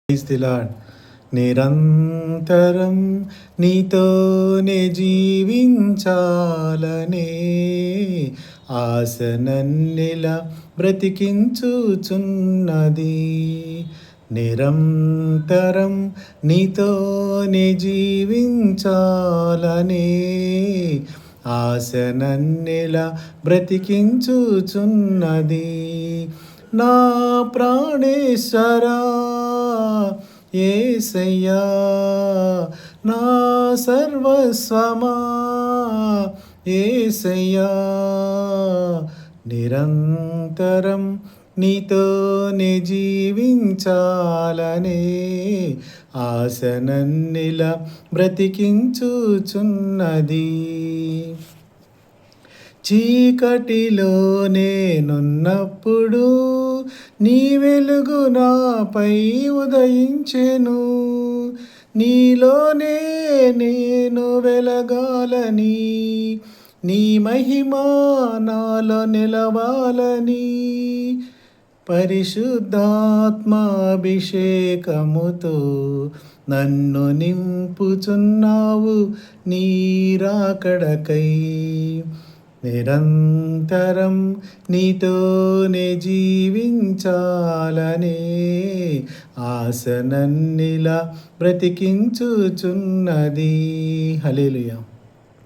Praise the lord. నిరంతరం నీతోనే జీవించాలనే ఆశ నన్నిలా బ్రతికించుచున్నది. నిరంతరం నీతోనే జీవించాలనే ఆశ నన్నిలా బ్రతికించుచున్నది. నా ప్రాణేశ్వరా యేసయ్యా, నా సర్వస్వమా యేసయ్యా, నిరంతరం నీతోనే జీవించాలనే ఆశ నన్నిలా బ్రతికించుచున్నది. చీకటిలో నేనున్నప్పుడు నీ వెలుగు నాపై ఉదయించెను. నీలోనే నేను వెలగాలని, నీ మహిమ నాలో నిలవాలని, పరిశుద్ధాత్మాభిషేకముతో నన్ను నింపుచున్నావు నీ రాకడకై. నిరంతరం నీతోనే జీవించాలనే ఆశ నన్నిలా బ్రతికించుచున్నది. హల్లెలూయా.